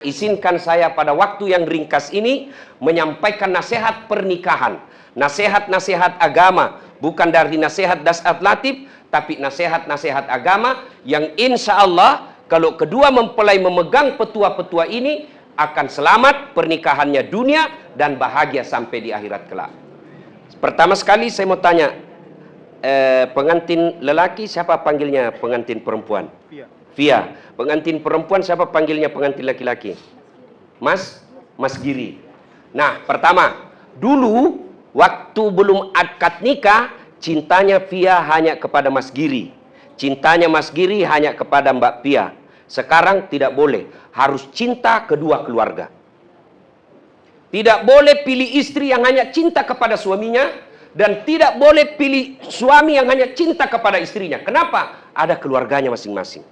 Izinkan saya pada waktu yang ringkas ini menyampaikan nasihat pernikahan, nasihat-nasihat agama, bukan dari nasihat dasat latif, tapi nasihat-nasihat agama yang insya Allah kalau kedua mempelai memegang petua-petua ini akan selamat pernikahannya dunia dan bahagia sampai di akhirat kelak. Pertama sekali saya mau tanya, pengantin lelaki siapa panggilnya pengantin perempuan? Via. Pengantin perempuan siapa panggilnya pengantin laki-laki? Mas Giri. Nah, pertama, dulu waktu belum akad nikah, cintanya Via hanya kepada Mas Giri. Cintanya Mas Giri hanya kepada Mbak Via. Sekarang tidak boleh, harus cinta kedua keluarga. Tidak boleh pilih istri yang hanya cinta kepada suaminya, dan tidak boleh pilih suami yang hanya cinta kepada istrinya. Kenapa? Ada keluarganya masing-masing.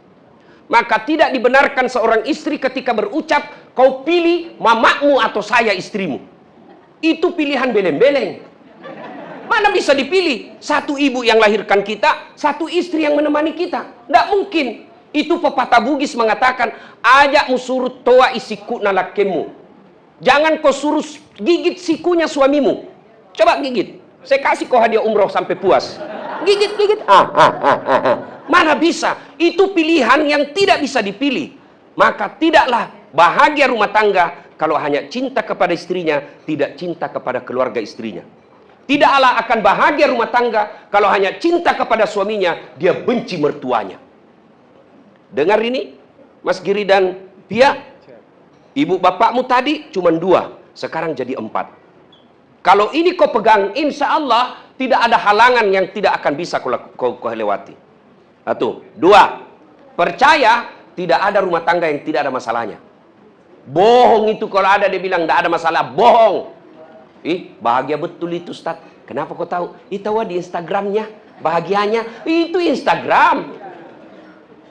Maka tidak dibenarkan seorang istri ketika berucap, kau pilih mamamu atau saya istrimu. Itu pilihan beleng-beleng. Mana bisa dipilih? Satu ibu yang lahirkan kita, satu istri yang menemani kita. Tidak mungkin. Itu pepatah Bugis mengatakan, ajak musurut toa isiku nalakemu. Jangan kau suruh gigit sikunya suamimu. Coba gigit. Saya kasih kau hadiah umroh sampai puas. Gigit. Mana bisa? Itu pilihan yang tidak bisa dipilih. Maka tidaklah bahagia rumah tangga kalau hanya cinta kepada istrinya, tidak cinta kepada keluarga istrinya. Tidaklah akan bahagia rumah tangga kalau hanya cinta kepada suaminya, dia benci mertuanya. Dengar ini, Mas Giri dan Pia. Ibu bapakmu tadi cuma 2, sekarang jadi 4. Kalau ini kau pegang, insya Allah tidak ada halangan yang tidak akan bisa kau lewati. 1, 2, percaya tidak ada rumah tangga yang tidak ada masalahnya. Bohong itu kalau ada dia bilang tidak ada masalah, bohong. Bahagia betul itu Ustaz. Kenapa kau tahu? Itu di Instagramnya, bahagianya itu Instagram.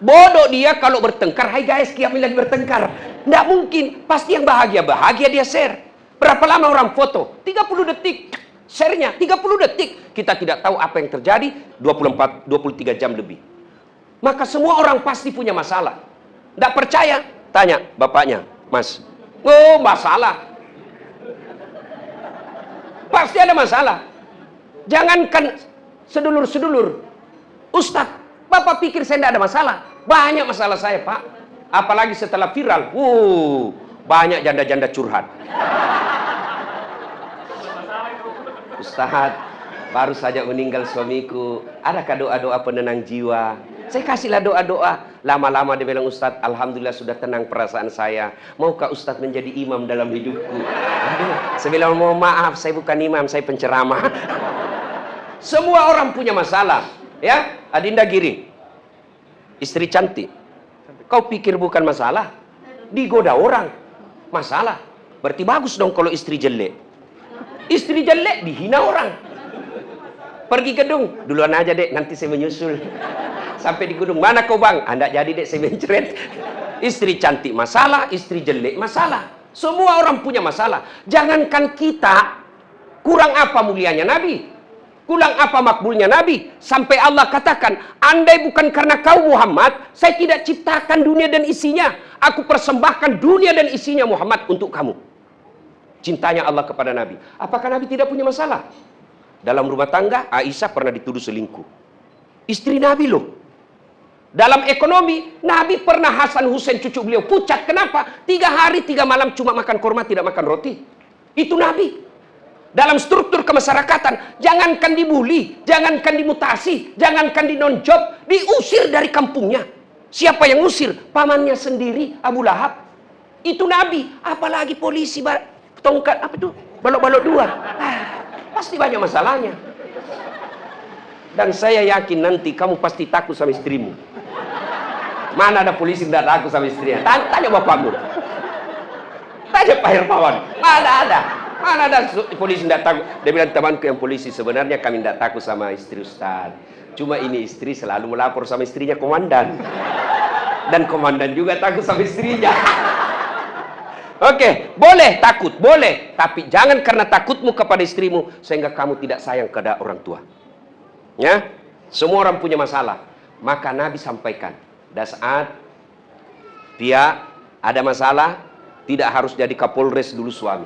Bodoh dia kalau bertengkar. Hai guys, kami lagi bertengkar. Tidak mungkin, pasti yang bahagia dia share. Berapa lama orang foto? 30 detik. Share-nya 30 detik. Kita tidak tahu apa yang terjadi 23 jam lebih. Maka semua orang pasti punya masalah. Tidak percaya? Tanya bapaknya, Mas. Oh, masalah. Pasti ada masalah. Jangankan sedulur-sedulur. Ustaz, Bapak pikir saya tidak ada masalah? Banyak masalah saya, Pak. Apalagi setelah viral. Banyak janda-janda curhat. Ustaz, baru saja meninggal suamiku. Adakah doa-doa penenang jiwa? Saya kasihlah doa-doa. Lama-lama dia bilang, Ustaz, alhamdulillah sudah tenang perasaan saya. Maukah Ustaz menjadi imam dalam hidupku? Aduh, saya bilang, mohon maaf, saya bukan imam, saya penceramah. Semua orang punya masalah. Ya, Adinda Giri, istri cantik. Kau pikir bukan masalah? Digoda orang, masalah. Berarti bagus dong kalau istri jelek. Istri jelek dihina orang. Pergi gedung, duluan aja dek, nanti saya menyusul. Sampai di gedung, mana kau bang? Anda jadi dek, saya mencret. Istri cantik masalah, istri jelek masalah. Semua orang punya masalah. Jangankan kita, kurang apa mulianya Nabi? Kurang apa makbulnya Nabi? Sampai Allah katakan, andai bukan karena kau Muhammad, saya tidak ciptakan dunia dan isinya. Aku persembahkan dunia dan isinya Muhammad untuk kamu. Cintanya Allah kepada Nabi. Apakah Nabi tidak punya masalah? Dalam rumah tangga, Aisyah pernah dituduh selingkuh. Istri Nabi loh. Dalam ekonomi, Nabi pernah Hasan Hussein cucu beliau pucat. Kenapa? 3 hari 3 malam cuma makan kurma, tidak makan roti. Itu Nabi. Dalam struktur kemasyarakatan, jangankan dibully, jangankan dimutasi, jangankan di non-job, diusir dari kampungnya. Siapa yang usir? Pamannya sendiri, Abu Lahab. Itu Nabi. Apalagi polisi, tongkat, apa itu? Balok-balok 2. Pasti banyak masalahnya. Dan saya yakin nanti kamu pasti takut sama istrimu. Mana ada polisi tidak takut sama istrinya? Tanya bapakmu. Tanya Pak Hermawan. Mana ada polisi tidak takut? Dia bilang, temanku yang polisi, sebenarnya kami tidak takut sama istri Ustaz. Cuma ini istri selalu melapor sama istrinya komandan. Dan komandan juga takut sama istrinya. Oke, boleh takut, boleh. Tapi jangan karena takutmu kepada istrimu sehingga kamu tidak sayang kepada orang tua. Ya, semua orang punya masalah. Maka Nabi sampaikan, Das'at, Pia, ada masalah, Tidak harus jadi Kapolres dulu suami.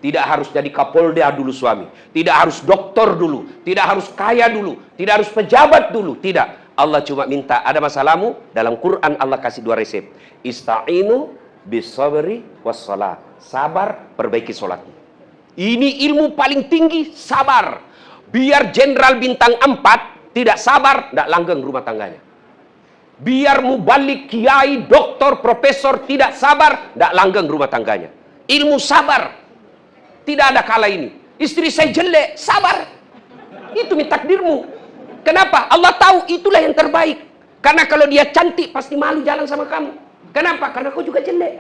Tidak harus jadi Kapolda dulu suami. Tidak harus doktor dulu. Tidak harus kaya dulu. Tidak harus pejabat dulu. Tidak. Allah cuma minta, ada masalahmu, dalam Quran Allah kasih 2 resep. Ista'inu bisabri wassalah. Sabar, perbaiki sholatmu. Ini ilmu paling tinggi, sabar. Biar jenderal bintang 4 tidak sabar, tidak langgeng rumah tangganya. Biar mubalik, kiai, doktor, profesor tidak sabar, tidak langgeng rumah tangganya. Ilmu sabar. Tidak ada kala ini. Istri saya jelek, sabar. Itu takdirmu. Kenapa? Allah tahu itulah yang terbaik. Karena kalau dia cantik pasti malu jalan sama kamu. Kenapa? Karena kau juga jelek.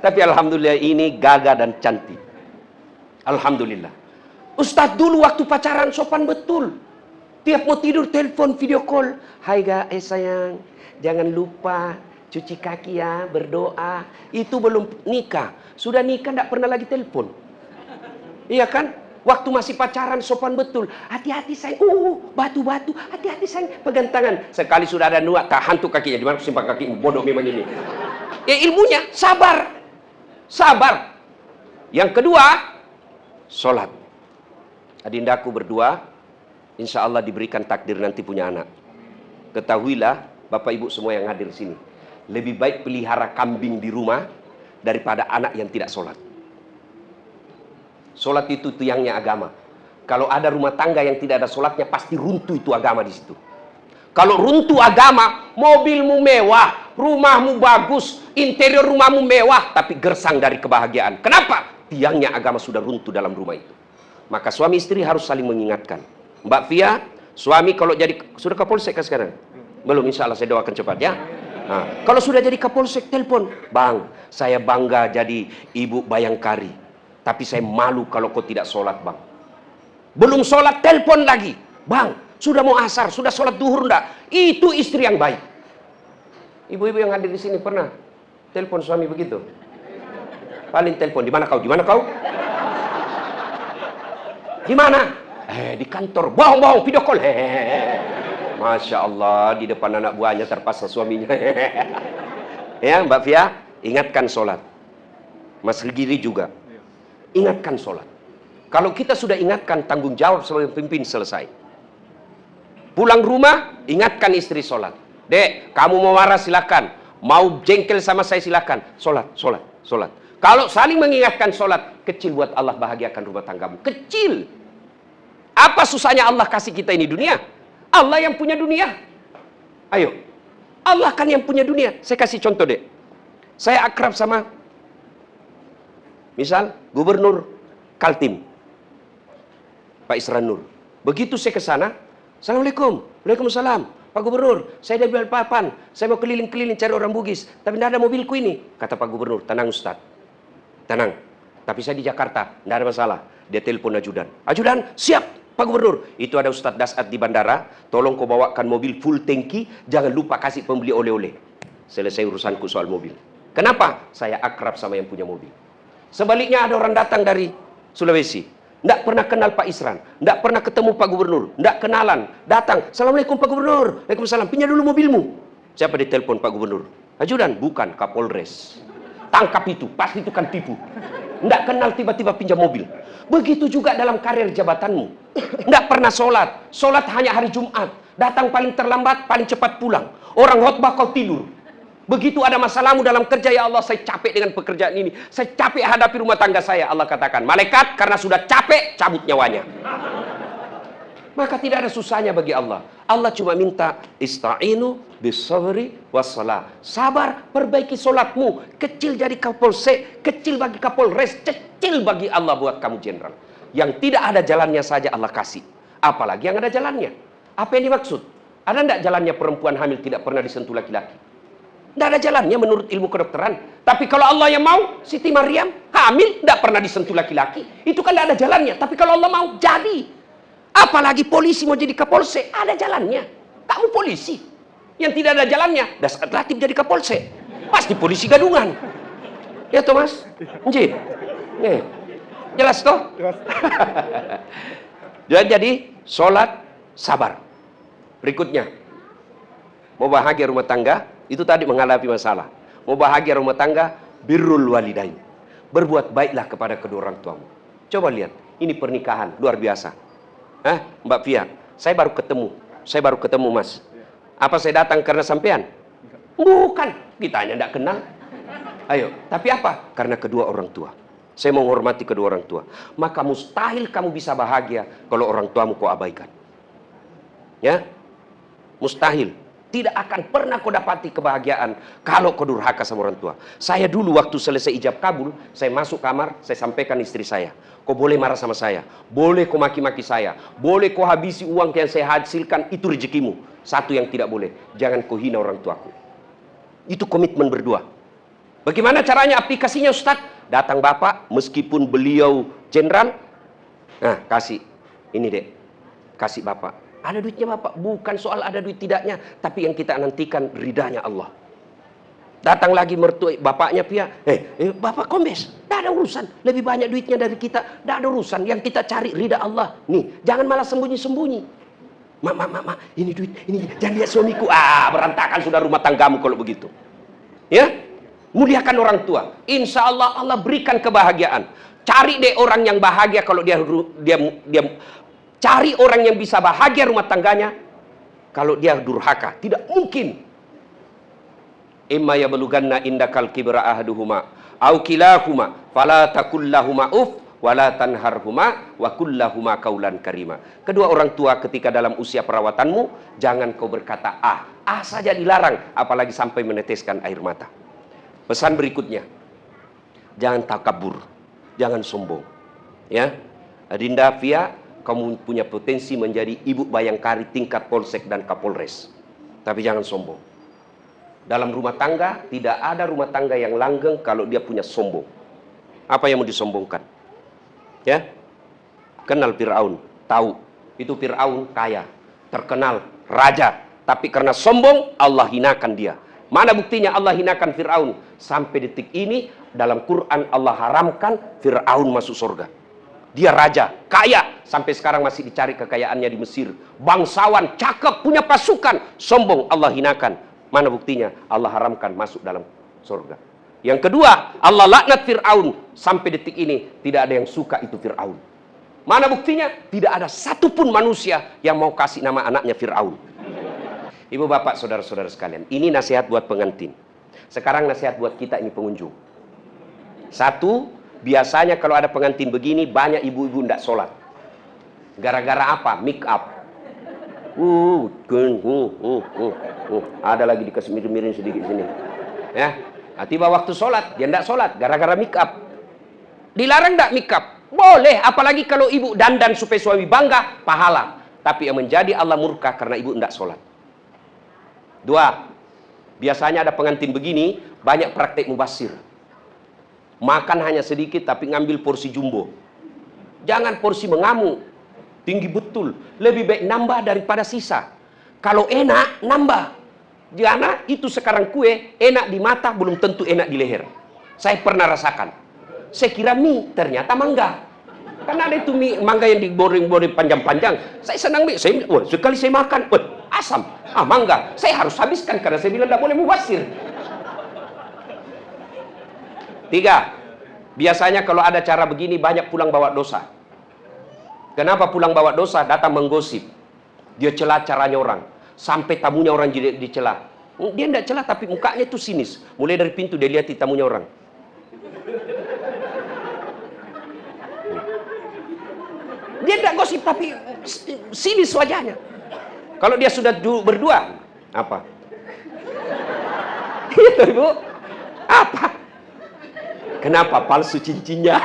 Tapi alhamdulillah ini gagah dan cantik. Alhamdulillah. Ustadz dulu waktu pacaran sopan betul. Tiap mau tidur telepon video call. Hai guys sayang, jangan lupa cuci kaki ya, berdoa. Itu belum nikah. Sudah nikah tidak pernah lagi telepon. Iya kan? Waktu masih pacaran sopan betul. Hati-hati sayang. Batu-batu. Hati-hati sayang. Pegang tangan. Sekali sudah ada nuak, tak hantu kakinya. Di mana simpan kaki? Bodoh memang ini. Ya ilmunya sabar. Sabar. Yang kedua, sholat. Adindaku berdua, insya Allah diberikan takdir nanti punya anak. Ketahuilah, Bapak Ibu semua yang hadir sini, lebih baik pelihara kambing di rumah daripada anak yang tidak sholat. Sholat itu tiangnya agama. Kalau ada rumah tangga yang tidak ada sholatnya, pasti runtuh itu agama di situ. Kalau runtuh agama, mobilmu mewah, rumahmu bagus, interior rumahmu mewah, tapi gersang dari kebahagiaan. Kenapa? Tiangnya agama sudah runtuh dalam rumah itu. Maka suami istri harus saling mengingatkan. Mbak Fia, suami kalau jadi, sudah Kapolsek kan sekarang? Belum, insya Allah saya doakan cepat ya. Nah, kalau sudah jadi Kapolsek, telepon. Bang, saya bangga jadi ibu Bayangkari. Tapi saya malu kalau kau tidak sholat bang. Belum sholat, telepon lagi. Bang, sudah mau asar, sudah sholat duhur enggak? Itu istri yang baik. Ibu-ibu yang hadir di sini pernah telepon suami begitu? Paling telepon, di mana kau? Di mana kau? Di mana? Di kantor. Bohong-bohong, video call. Masya Allah, di depan anak buahnya terpaksa suaminya. Ya, Mbak Fia, ingatkan sholat. Mas Giri juga. Ingatkan sholat. Kalau kita sudah ingatkan, tanggung jawab sebagai pemimpin selesai. Pulang rumah, ingatkan istri sholat. Dek, kamu mau marah silakan. Mau jengkel sama saya silakan. Sholat, sholat, sholat. Kalau saling mengingatkan sholat, kecil buat Allah bahagiakan rumah tanggamu. Kecil. Apa susahnya Allah kasih kita ini dunia? Allah yang punya dunia. Ayo. Allah kan yang punya dunia. Saya kasih contoh deh. Saya akrab sama, misal, Gubernur Kaltim, Pak Isran Nur. Begitu saya ke sana, Assalamualaikum. Waalaikumsalam. Pak Gubernur, saya dari Balikpapan. Saya mau keliling-keliling cari orang Bugis. Tapi tidak ada mobilku ini. Kata Pak Gubernur, tenang Ustaz. Tenang. Tapi saya di Jakarta, tidak ada masalah. Dia telepon ajudan. Ajudan, siap. Pak Gubernur, itu ada Ustadz Dasat di bandara, tolong kau bawakan mobil full tangki, jangan lupa kasih pembeli oleh-oleh. Selesai urusanku soal mobil. Kenapa? Saya akrab sama yang punya mobil. Sebaliknya ada orang datang dari Sulawesi, tidak pernah kenal Pak Isran, tidak pernah ketemu Pak Gubernur, tidak kenalan, datang, Assalamualaikum Pak Gubernur, Waalaikumsalam, pinjam dulu mobilmu. Siapa ditelepon Pak Gubernur? Ajudan, bukan, Kapolres. Tangkap itu, pasti itu kan tipu. Tidak kenal tiba-tiba pinjam mobil. Begitu juga dalam karir jabatanmu. Tidak pernah sholat. Sholat hanya hari Jumat. Datang paling terlambat, paling cepat pulang. Orang khotbah kau tidur. Begitu ada masalahmu dalam kerja, ya Allah saya capek dengan pekerjaan ini. Saya capek hadapi rumah tangga saya. Allah katakan, malaikat karena sudah capek, cabut nyawanya. Maka tidak ada susahnya bagi Allah. Allah cuma minta, ista'inu bisabri wassalah. Sabar, perbaiki sholatmu. Kecil jadi Kapolsek, kecil bagi Kapolres, kecil bagi Allah buat kamu jenderal. Yang tidak ada jalannya saja Allah kasih. Apalagi yang ada jalannya. Apa yang dimaksud? Ada tidak jalannya perempuan hamil tidak pernah disentuh laki-laki? Tidak ada jalannya menurut ilmu kedokteran. Tapi kalau Allah yang mau, Siti Maryam hamil tidak pernah disentuh laki-laki. Itu kan tidak ada jalannya. Tapi kalau Allah mau, jadi. Apalagi polisi mau jadi Kapolsek, ada jalannya. Kamu polisi yang tidak ada jalannya, dasar relatif jadi Kapolsek, pasti polisi gadungan. Ya Thomas, Nji, nih, jelas toh? Jadi sholat sabar. Berikutnya, mau bahagia rumah tangga, itu tadi menghadapi masalah. Mau bahagia rumah tangga, birrul walidain. Berbuat baiklah kepada kedua orang tuamu. Coba lihat, ini pernikahan luar biasa. Mbak Fia, saya baru ketemu Mas. Apa saya datang karena sampean? Bukan, kita hanya tidak kenal. Ayo, tapi apa? Karena kedua orang tua. Saya menghormati kedua orang tua. Maka mustahil kamu bisa bahagia kalau orang tuamu kau abaikan. Ya, mustahil. Tidak akan pernah kau dapati kebahagiaan kalau kau durhaka sama orang tua. Saya dulu waktu selesai ijab kabul, saya masuk kamar, saya sampaikan istri saya, kau boleh marah sama saya, boleh kau maki-maki saya, boleh kau habisi uang yang saya hasilkan, itu rezekimu. Satu yang tidak boleh, jangan kau hina orang tuaku. Itu komitmen berdua. Bagaimana caranya aplikasinya Ustadz? Datang bapak, meskipun beliau jenderal, nah kasih, ini dek, kasih bapak. Ada duitnya bapak, bukan soal ada duit tidaknya, tapi yang kita nantikan ridanya Allah. Datang lagi mertua bapaknya Pia, bapak kombes, tidak ada urusan, lebih banyak duitnya dari kita, tidak ada urusan, yang kita cari ridha Allah. Nih, jangan malah sembunyi-sembunyi. Mak, ini duit, ini jangan lihat suamiku, berantakan sudah rumah tanggamu kalau begitu. Ya, muliakan orang tua, insya Allah Allah berikan kebahagiaan. Cari deh orang yang bahagia kalau dia cari orang yang bisa bahagia rumah tangganya kalau dia durhaka. Tidak mungkin. Imma yablughanna indakal kibra ahaduhuma au kilahuma fala taqul lahumā uff wala tanharhuma wa qul lahumā qaulan karima. Kedua orang tua ketika dalam usia perawatanmu, jangan kau berkata saja dilarang, apalagi sampai meneteskan air mata. Pesan berikutnya, jangan takabur, jangan sombong. Ya, Adinda Fia, kamu punya potensi menjadi ibu bayangkari tingkat polsek dan kapolres. Tapi jangan sombong. Dalam rumah tangga, tidak ada rumah tangga yang langgeng kalau dia punya sombong. Apa yang mau disombongkan? Ya, kenal Fir'aun, tahu. Itu Fir'aun kaya, terkenal, raja. Tapi karena sombong, Allah hinakan dia. Mana buktinya Allah hinakan Fir'aun? Sampai detik ini, dalam Quran Allah haramkan Fir'aun masuk surga. Dia raja, kaya, sampai sekarang masih dicari kekayaannya di Mesir. Bangsawan, cakep, punya pasukan, sombong, Allah hinakan. Mana buktinya? Allah haramkan masuk dalam surga. Yang kedua, Allah laknat Fir'aun. Sampai detik ini, tidak ada yang suka itu Fir'aun. Mana buktinya? Tidak ada satupun manusia yang mau kasih nama anaknya Fir'aun. Ibu bapak, saudara-saudara sekalian, ini nasihat buat pengantin. Sekarang nasihat buat kita ini pengunjung. Satu, biasanya kalau ada pengantin begini, banyak ibu-ibu tidak sholat. Gara-gara apa? Make up. Ada lagi dikasih miring-miring sedikit sini. Ya, tiba waktu sholat, dia tidak sholat. Gara-gara make up. Dilarang tidak make up? Boleh, apalagi kalau ibu dandan supaya suami bangga, pahala. Tapi yang menjadi Allah murka karena ibu tidak sholat. Dua, biasanya ada pengantin begini, banyak praktek mubasir. Makan hanya sedikit tapi ngambil porsi jumbo. Jangan porsi mengamuk, tinggi betul. Lebih baik nambah daripada sisa. Kalau enak, nambah. Karena itu sekarang kue, enak di mata, belum tentu enak di leher. Saya pernah rasakan. Saya kira mie, ternyata mangga. Karena ada itu mie, mangga yang digoreng-goreng panjang-panjang. Saya senang mie, sekali saya makan, asam. Mangga, saya harus habiskan karena saya bilang tidak boleh mubasir. Tiga, biasanya kalau ada cara begini banyak pulang bawa dosa. Kenapa pulang bawa dosa? Datang menggosip. Dia celah caranya orang. Sampai tamunya orang dicela. Dia tidak celah tapi mukanya itu sinis. Mulai dari pintu dia lihat tamunya orang. Dia tidak gosip tapi sinis wajahnya. Kalau dia sudah berdua, apa? Itu ibu, apa? Kenapa palsu cincinnya?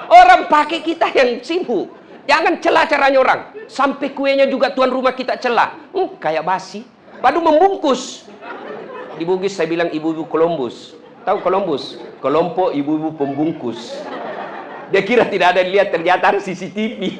Orang pakai kita yang sibuk. Jangan celah caranya orang. Sampai kuenya juga tuan rumah kita celah. Kayak basi. Baru membungkus. Di Bugis saya bilang ibu-ibu Columbus. Tahu Columbus? Kelompok ibu-ibu pembungkus. Dia kira tidak ada yang lihat, ternyata ada CCTV.